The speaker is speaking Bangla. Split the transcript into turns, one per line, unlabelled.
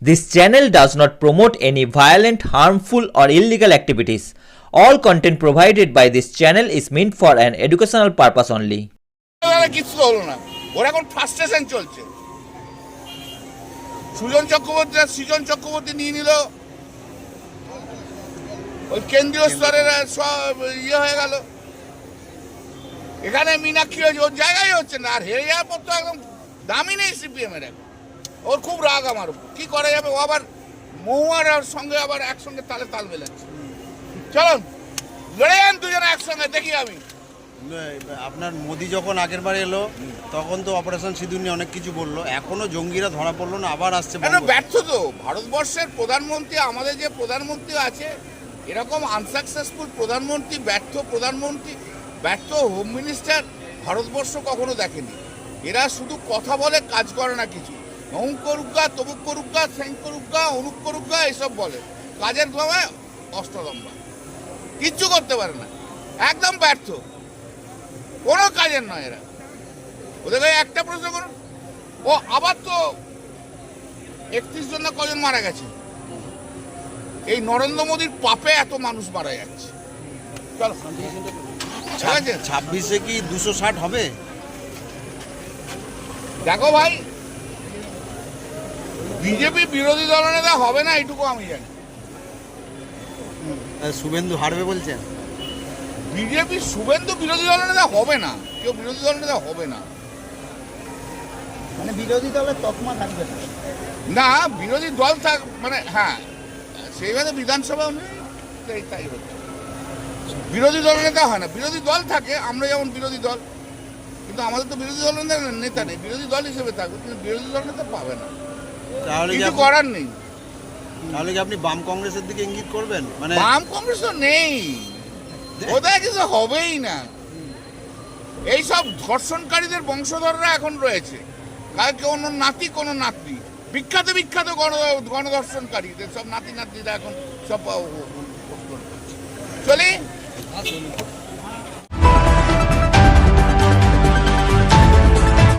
This channel does not promote any violent, harmful, or illegal activities. All content provided by this channel is meant for an educational purpose only.
কিছু হলো না, ওর এখন ফ্রাস্ট্রেশন চলছে। সৃজন চক্রবর্তী নিয়ে নিল, ওই কেন্দ্রীয় স্তরের সব হয়ে গেল। এখানে মীনাক্ষী হয়েছে, ওর জায়গায় হচ্ছে না। আর হেরে যাওয়ার পর তো একদম দামই নেই সিপিএম এর। এখন ওর খুব রাগ আমার উপর, কি করা যাবে। ও আবার মহুয়ার সঙ্গে আবার একসঙ্গে তালে তাল মেলাচ্ছে। চলুন লড়ে যান দুজনে একসঙ্গে, দেখি আমি।
আপনার মোদি যখন আগের বার এলো তখন তো অপারেশন সিঁদুর নিয়ে অনেক কিছু বললো, এখনো জঙ্গিরা ধরা পড়লো না, আবার আসছে।
ব্যর্থ তো ভারতবর্ষের প্রধানমন্ত্রী, আমাদের যে প্রধানমন্ত্রী আছে, এরকম আনসাকসেসফুল প্রধানমন্ত্রী, ব্যর্থ প্রধানমন্ত্রী, ব্যর্থ হোম মিনিস্টার ভারতবর্ষ কখনো দেখেনি। এরা শুধু কথা বলে, কাজ করে না কিছু। অমুক করুগা, তমুক করুগা, সেং করুগা, অনুক করুগা এসব বলে, কাজের ভাবে অষ্টদম্বা, কিচ্ছু করতে পারে না, একদম ব্যর্থ, কোনো কাজের নয় এরা। ওদের একটা প্রশ্ন করুন, ও আবার তো 31 জন না কজন মারা গেছে। এই নরেন্দ্র মোদীর পাপে এত মানুষ মারা যাচ্ছে। চলো,
26-এ কি 260 হবে?
দেখো ভাই, বিজেপি বিরোধী দলনেতা হবে না এইটুকু আমি জানি।
শুভেন্দু হারবে বলছেন?
বিজেপি শুভেন্দু বিরোধী দলনেতা হবে না, কেউ বিরোধী দলনেতা হবে না।
মানে বিরোধী দলের তকমা থাকবে না।
না, বিরোধী দল থাক, মানে হ্যাঁ সেইভাবে বিধানসভাও নেই, তাই হচ্ছে। বিরোধী দল নেতা হয় না, বিরোধী দল থাকে। আমরা যেমন বিরোধী দল, কিন্তু আমাদের তো বিরোধী দল নেতা নেই। বিরোধী দল হিসেবে থাকবে, কিন্তু বিরোধী দল নেতা পাবে না,
তাহলে
কিছু করার নেই।
তাহলে কি আপনি বাম কংগ্রেসের দিকে ইঙ্গিত করবেন? মানে
বাম কংগ্রেস তো নেই, ওদের কিছু হবেই না। এইসব ধর্ষণকারীদের বংশধররা এখন রয়েছে, কোনো নাতি কোনো নাতনি, বিখ্যাত বিখ্যাত গণধর্ষণকারীদের সব নাতি নাতনিরা এখন সব চলি।